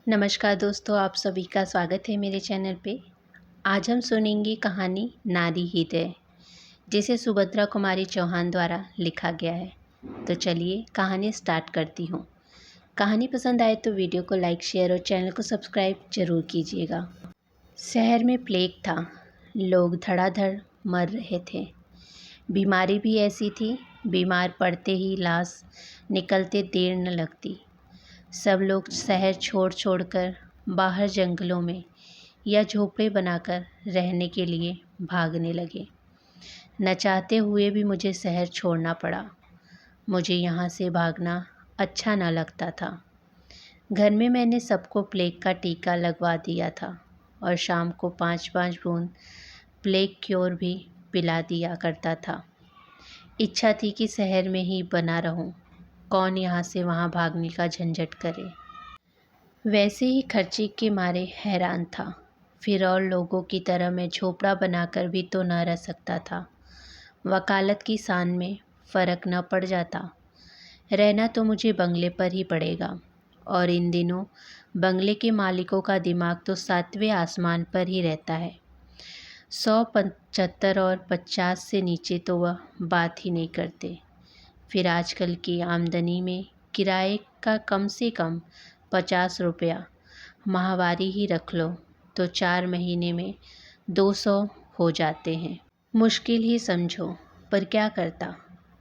नमस्कार दोस्तों, आप सभी का स्वागत है मेरे चैनल पे। आज हम सुनेंगे कहानी नारी हृदय, जिसे सुभद्रा कुमारी चौहान द्वारा लिखा गया है। तो चलिए कहानी स्टार्ट करती हूँ। कहानी पसंद आए तो वीडियो को लाइक, शेयर और चैनल को सब्सक्राइब जरूर कीजिएगा। शहर में प्लेग था, लोग धड़ाधड़ मर रहे थे। बीमारी भी ऐसी थी, बीमार पड़ते ही लाश निकलते देर न लगती। सब लोग शहर छोड़ कर बाहर जंगलों में या झोपड़े बनाकर रहने के लिए भागने लगे। न चाहते हुए भी मुझे शहर छोड़ना पड़ा। मुझे यहाँ से भागना अच्छा न लगता था। घर में मैंने सबको प्लेग का टीका लगवा दिया था और शाम को 5-5 बूंद प्लेग क्योर भी पिला दिया करता था। इच्छा थी कि शहर में ही बना रहूं, कौन यहाँ से वहाँ भागने का झंझट करे। वैसे ही खर्चे के मारे हैरान था। फिर और लोगों की तरह मैं झोपड़ा बनाकर भी तो न रह सकता था। वकालत की शान में फ़र्क न पड़ जाता। रहना तो मुझे बंगले पर ही पड़ेगा, और इन दिनों बंगले के मालिकों का दिमाग तो 7वें आसमान पर ही रहता है। 175 और 50 से नीचे तो वह बात ही नहीं करते। फिर आजकल की आमदनी में किराए का कम से कम 50 रुपया माहवारी ही रख लो तो 4 महीने में 200 हो जाते हैं। मुश्किल ही समझो, पर क्या करता।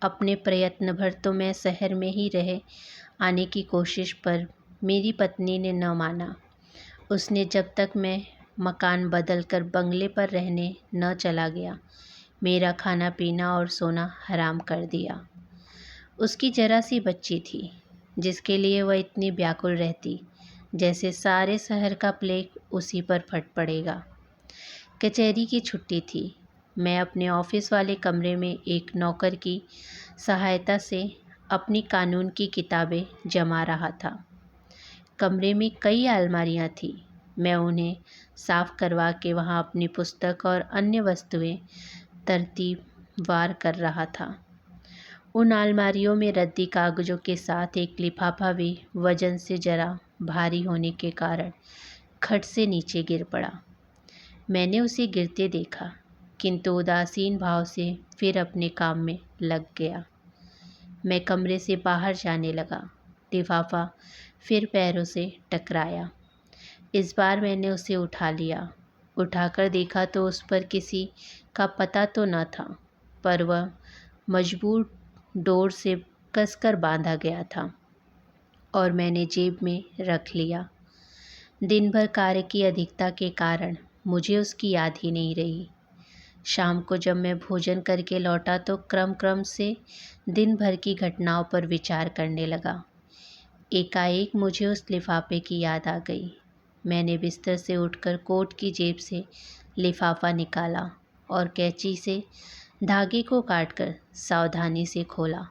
अपने प्रयत्न भर तो मैं शहर में ही रहे आने की कोशिश, पर मेरी पत्नी ने न माना। उसने जब तक मैं मकान बदल कर बंगले पर रहने न चला गया, मेरा खाना पीना और सोना हराम कर दिया। उसकी जरा सी बच्ची थी, जिसके लिए वह इतनी व्याकुल रहती जैसे सारे शहर का प्लेग उसी पर फट पड़ेगा। कचहरी की छुट्टी थी। मैं अपने ऑफिस वाले कमरे में एक नौकर की सहायता से अपनी कानून की किताबें जमा रहा था। कमरे में कई अलमारियां थीं। मैं उन्हें साफ करवा के वहां अपनी पुस्तक और अन्य वस्तुएं तरतीबवार कर रहा था। उन अलमारियों में रद्दी कागज़ों के साथ एक लिफाफा भी वजन से जरा भारी होने के कारण खट से नीचे गिर पड़ा। मैंने उसे गिरते देखा, किंतु उदासीन भाव से फिर अपने काम में लग गया। मैं कमरे से बाहर जाने लगा। लिफाफा फिर पैरों से टकराया। इस बार मैंने उसे उठा लिया। उठाकर देखा तो उस पर किसी का पता तो न था, पर वह मजबूर डोर से कसकर बांधा गया था और मैंने जेब में रख लिया। दिन भर कार्य की अधिकता के कारण मुझे उसकी याद ही नहीं रही। शाम को जब मैं भोजन करके लौटा तो क्रम से दिन भर की घटनाओं पर विचार करने लगा। एकाएक मुझे उस लिफाफे की याद आ गई। मैंने बिस्तर से उठकर कोट की जेब से लिफाफा निकाला और कैंची से धागे को काटकर सावधानी से खोला।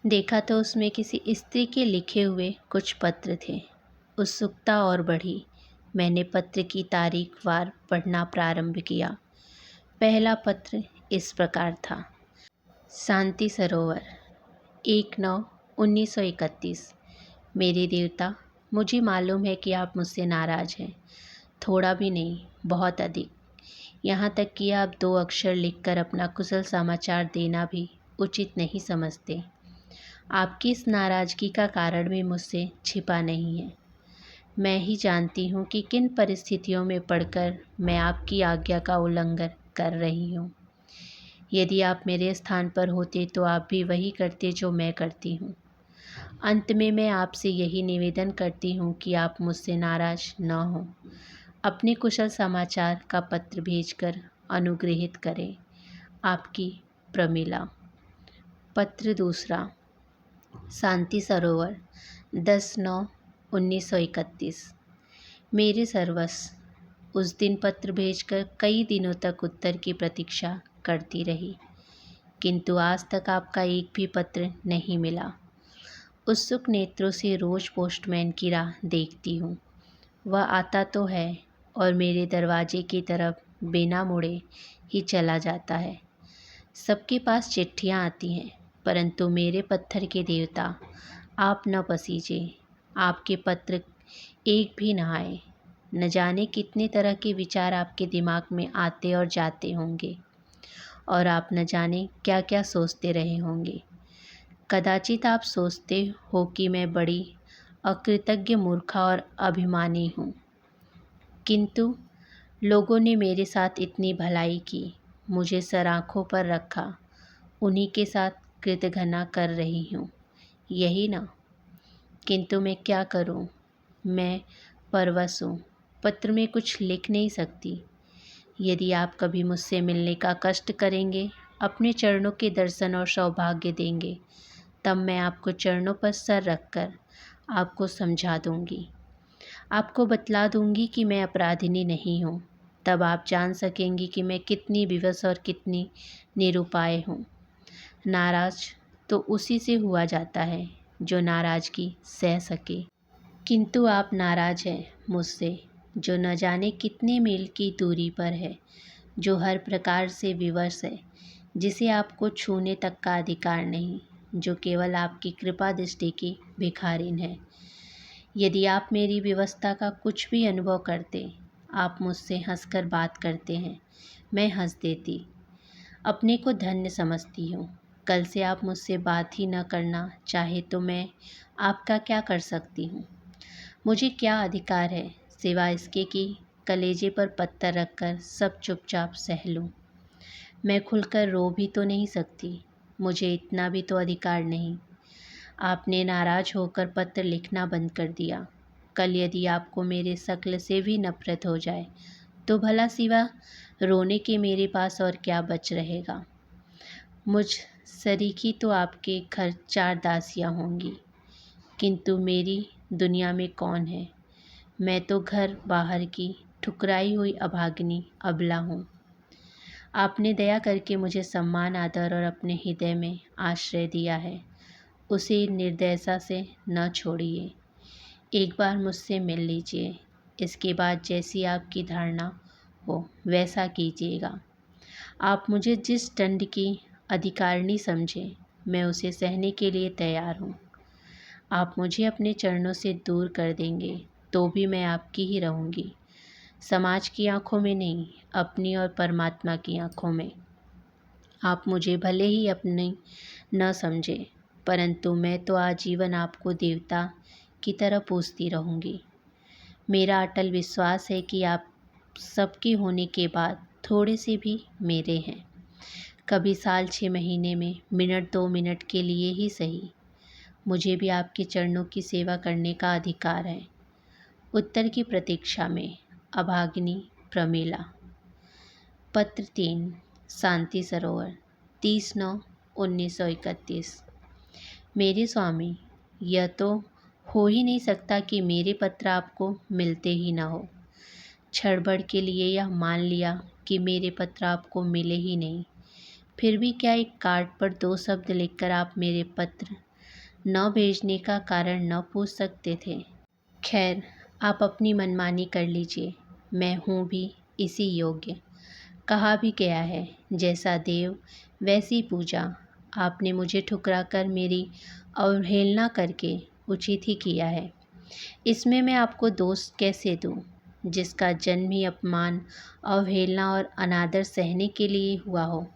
देखा तो उसमें किसी स्त्री के लिखे हुए कुछ पत्र थे। उत्सुकता और बढ़ी। मैंने पत्र की तारीख वार पढ़ना प्रारंभ किया। पहला पत्र इस प्रकार था। शांति सरोवर, 1/9/1931। मेरे देवता, मुझे मालूम है कि आप मुझसे नाराज़ हैं। थोड़ा भी नहीं, बहुत अधिक। यहाँ तक कि आप 2 अक्षर लिखकर अपना कुशल समाचार देना भी उचित नहीं समझते। आपकी इस नाराज़गी का कारण भी मुझसे छिपा नहीं है। मैं ही जानती हूँ कि किन परिस्थितियों में पड़कर मैं आपकी आज्ञा का उल्लंघन कर रही हूँ। यदि आप मेरे स्थान पर होते तो आप भी वही करते जो मैं करती हूँ। अंत में मैं आपसे यही निवेदन करती हूँ कि आप मुझसे नाराज़ न हों। अपने कुशल समाचार का पत्र भेजकर अनुग्रहित करें। आपकी प्रमिला। पत्र दूसरा। शांति सरोवर, 10/9/1931। मेरे सर्वस्व। उस दिन पत्र भेजकर कई दिनों तक उत्तर की प्रतीक्षा करती रही, किंतु आज तक आपका एक भी पत्र नहीं मिला। उत्सुक नेत्रों से रोज पोस्टमैन की राह देखती हूँ। वह आता तो है और मेरे दरवाजे की तरफ बिना मुड़े ही चला जाता है। सबके पास चिट्ठियाँ आती हैं, परंतु मेरे पत्थर के देवता, आप न पसीजे। आपके पत्र एक भी ना आए। न जाने कितने तरह के विचार आपके दिमाग में आते और जाते होंगे, और आप न जाने क्या क्या सोचते रहे होंगे। कदाचित आप सोचते हो कि मैं बड़ी अकृतज्ञ, मूर्खा और अभिमानी हूँ, किंतु लोगों ने मेरे साथ इतनी भलाई की, मुझे सर आँखों पर रखा, उन्हीं के साथ कृतघ्ना कर रही हूँ, यही ना। किंतु मैं क्या करूँ, मैं परवश हूँ, पत्र में कुछ लिख नहीं सकती। यदि आप कभी मुझसे मिलने का कष्ट करेंगे, अपने चरणों के दर्शन और सौभाग्य देंगे, तब मैं आपको चरणों पर सर रखकर आपको समझा दूंगी, आपको बतला दूंगी कि मैं अपराधिनी नहीं हूँ। तब आप जान सकेंगी कि मैं कितनी विवश और कितनी निरुपाय हूँ। नाराज तो उसी से हुआ जाता है जो नाराज़गी सह सके, किंतु आप नाराज हैं मुझसे, जो न जाने कितने मील की दूरी पर है, जो हर प्रकार से विवश है, जिसे आपको छूने तक का अधिकार नहीं, जो केवल आपकी कृपा दृष्टि की भिखारिन है। यदि आप मेरी व्यवस्था का कुछ भी अनुभव करते, आप मुझसे हंसकर बात करते हैं, मैं हंस देती, अपने को धन्य समझती हूँ। कल से आप मुझसे बात ही न करना चाहे तो मैं आपका क्या कर सकती हूँ? मुझे क्या अधिकार है सिवा इसके कि कलेजे पर पत्थर रखकर सब चुपचाप सह लूँ। मैं खुलकर रो भी तो नहीं सकती, मुझे इतना भी तो अधिकार नहीं। आपने नाराज होकर पत्र लिखना बंद कर दिया। कल यदि आपको मेरे शक्ल से भी नफरत हो जाए, तो भला सिवा रोने के मेरे पास और क्या बच रहेगा। मुझ सरीखी तो आपके घर 4 दासियाँ होंगी, किंतु मेरी दुनिया में कौन है। मैं तो घर बाहर की ठुकराई हुई अभागिनी अबला हूँ। आपने दया करके मुझे सम्मान, आदर और अपने हृदय में आश्रय दिया है, उसे निर्दयता से न छोड़िए। एक बार मुझसे मिल लीजिए, इसके बाद जैसी आपकी धारणा हो वैसा कीजिएगा। आप मुझे जिस दंड की अधिकारिणी समझें, मैं उसे सहने के लिए तैयार हूँ। आप मुझे अपने चरणों से दूर कर देंगे तो भी मैं आपकी ही रहूँगी, समाज की आंखों में नहीं, अपनी और परमात्मा की आंखों में। आप मुझे भले ही अपने न समझें, परंतु मैं तो आजीवन आपको देवता की तरह पूजती रहूँगी। मेरा अटल विश्वास है कि आप सबके होने के बाद थोड़े से भी मेरे हैं। कभी साल 6 महीने में मिनट 2 मिनट के लिए ही सही, मुझे भी आपके चरणों की सेवा करने का अधिकार है। उत्तर की प्रतीक्षा में, अभागिनी प्रमीला। पत्र 3, शांति सरोवर, 30/9/1931। मेरे स्वामी, यह तो हो ही नहीं सकता कि मेरे पत्र आपको मिलते ही ना हो। क्षण के लिए यह मान लिया कि मेरे पत्र आपको मिले ही नहीं, फिर भी क्या एक कार्ड पर 2 शब्द लिखकर आप मेरे पत्र न भेजने का कारण न पूछ सकते थे? खैर, आप अपनी मनमानी कर लीजिए, मैं हूँ भी इसी योग्य। कहा भी गया है, जैसा देव वैसी पूजा। आपने मुझे ठुकरा कर मेरी अवहेलना करके उचित ही किया है। इसमें मैं आपको दोष कैसे दूँ, जिसका जन्म ही अपमान, अवहेलना और अनादर सहने के लिए हुआ हो,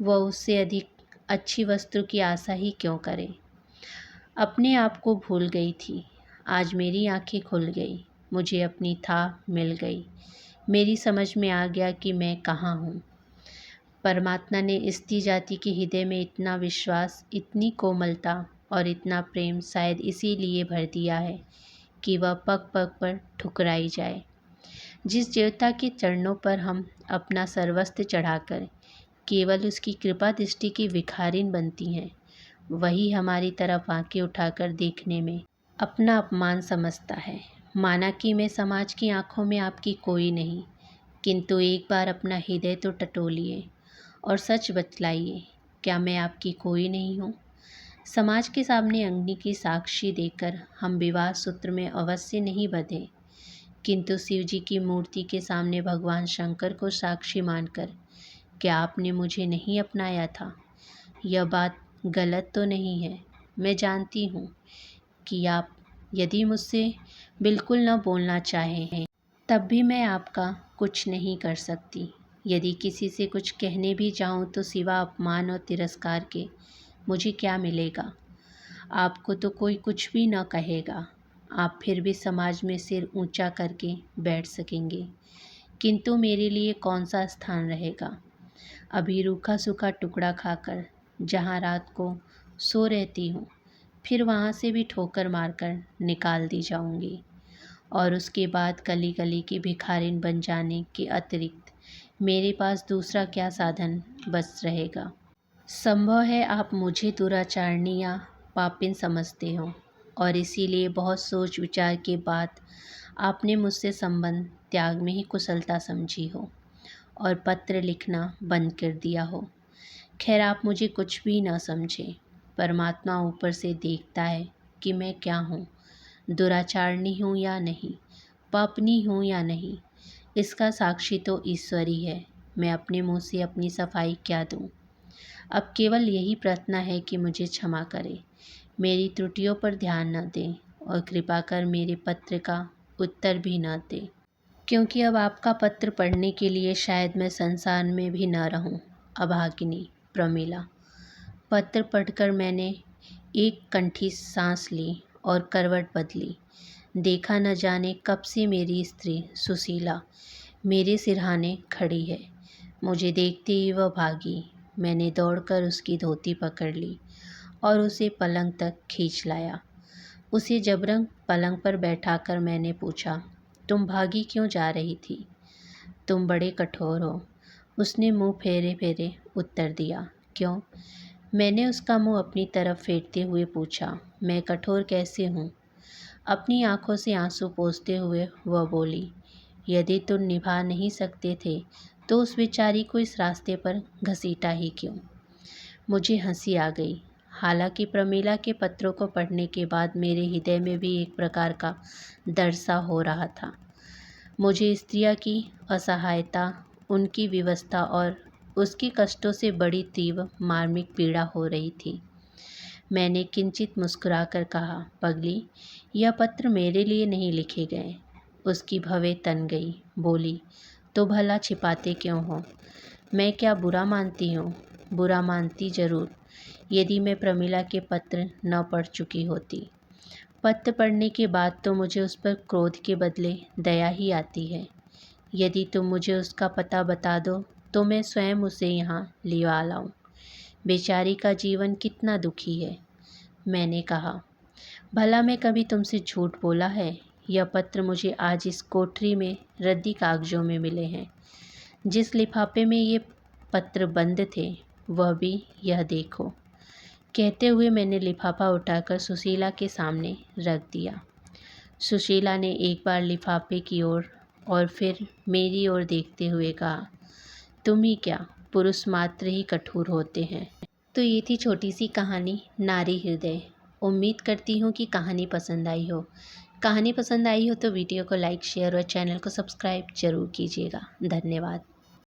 वह उससे अधिक अच्छी वस्तु की आशा ही क्यों करे। अपने आप को भूल गई थी, आज मेरी आंखें खुल गई, मुझे अपनी था मिल गई, मेरी समझ में आ गया कि मैं कहाँ हूँ। परमात्मा ने स्त्री जाति के हृदय में इतना विश्वास, इतनी कोमलता और इतना प्रेम शायद इसीलिए भर दिया है कि वह पग पग पर ठुकराई जाए। जिस देवता के चरणों पर हम अपना सर्वस्व चढ़ाकर केवल उसकी कृपा दृष्टि की भिखारिन बनती हैं, वही हमारी तरफ आंखें उठाकर देखने में अपना अपमान समझता है, माना कि मैं समाज की आंखों में आपकी कोई नहीं। किंतु एक बार अपना हृदय तो टटोलिए और सच बतलाइए, क्या मैं आपकी कोई नहीं हूँ? समाज के सामने अग्नि की साक्षी देकर हम विवाह सूत्र में अवश्य नहीं बंधे, किंतु शिव जी की मूर्ति के सामने भगवान शंकर को साक्षी मानकर क्या आपने मुझे नहीं अपनाया था? यह बात गलत तो नहीं है। मैं जानती हूँ कि आप यदि मुझसे बिल्कुल न बोलना चाहें, तब भी मैं आपका कुछ नहीं कर सकती। यदि किसी से कुछ कहने भी जाऊं तो सिवा अपमान और तिरस्कार के मुझे क्या मिलेगा? आपको तो कोई कुछ भी न कहेगा। आप फिर भी समाज में सिर ऊंचा करके बैठ सकेंगे, किंतु मेरे लिए कौन सा स्थान रहेगा? अभी रूखा सूखा टुकड़ा खाकर जहाँ रात को सो रहती हूँ, फिर वहाँ से भी ठोकर मारकर निकाल दी जाऊँगी, और उसके बाद गली गली की भिखारिन बन जाने के अतिरिक्त मेरे पास दूसरा क्या साधन बच रहेगा? संभव है आप मुझे दुराचारणी या पापिन समझते हो, और इसीलिए बहुत सोच विचार के बाद आपने मुझसे संबंध त्याग में ही कुशलता समझी हो और पत्र लिखना बंद कर दिया हो। खैर, आप मुझे कुछ भी ना समझें। परमात्मा ऊपर से देखता है कि मैं क्या हूँ, दुराचारणी हूँ या नहीं, पापनी हूँ या नहीं। इसका साक्षी तो ईश्वर ही है। मैं अपने मुँह से अपनी सफाई क्या दूँ? अब केवल यही प्रार्थना है कि मुझे क्षमा करें, मेरी त्रुटियों पर ध्यान न दें और कृपा कर मेरे पत्र का उत्तर भी न दें, क्योंकि अब आपका पत्र पढ़ने के लिए शायद मैं संसार में भी न रहूं। अभागिनी प्रमीला। पत्र पढ़कर मैंने एक कंठी सांस ली और करवट बदली। देखा न जाने कब से मेरी स्त्री सुशीला मेरे सिरहाने खड़ी है। मुझे देखते ही वह भागी। मैंने दौड़कर उसकी धोती पकड़ ली और उसे पलंग तक खींच लाया। उसे जबरन पलंग पर बैठाकर मैंने पूछा, तुम भागी क्यों जा रही थी? तुम बड़े कठोर हो, उसने मुंह फेरे फेरे उत्तर दिया। क्यों? मैंने उसका मुंह अपनी तरफ फेरते हुए पूछा। मैं कठोर कैसे हूँ? अपनी आंखों से आंसू पोंछते हुए वह बोली, यदि तुम निभा नहीं सकते थे तो उस बेचारी को इस रास्ते पर घसीटा ही क्यों? मुझे हंसी आ गई। हालांकि प्रमीला के पत्रों को पढ़ने के बाद मेरे हृदय में भी एक प्रकार का डर सा हो रहा था। मुझे स्त्रिया की असहायता, उनकी विवशता और उसके कष्टों से बड़ी तीव्र मार्मिक पीड़ा हो रही थी। मैंने किंचित मुस्कुराकर कहा, पगली, यह पत्र मेरे लिए नहीं लिखे गए। उसकी भवें तन गई। बोली, तो भला छिपाते क्यों हो? मैं क्या बुरा मानती हूँ? बुरा मानती जरूर, यदि मैं प्रमीला के पत्र न पढ़ चुकी होती। पत्र पढ़ने के बाद तो मुझे उस पर क्रोध के बदले दया ही आती है। यदि तुम मुझे उसका पता बता दो तो मैं स्वयं उसे यहाँ लिवा लाऊं। बेचारी का जीवन कितना दुखी है। मैंने कहा, भला मैं कभी तुमसे झूठ बोला है? यह पत्र मुझे आज इस कोठरी में रद्दी कागजों में मिले हैं। जिस लिफाफे में ये पत्र बंद थे वह भी यह देखो। कहते हुए मैंने लिफाफा उठाकर सुशीला के सामने रख दिया। सुशीला ने एक बार लिफाफे की ओर और फिर मेरी ओर देखते हुए कहा, तुम ही क्या, पुरुष मात्र ही कठोर होते हैं। तो ये थी छोटी सी कहानी नारी हृदय। उम्मीद करती हूँ कि कहानी पसंद आई हो। कहानी पसंद आई हो तो वीडियो को लाइक, शेयर और चैनल को सब्सक्राइब जरूर कीजिएगा। धन्यवाद।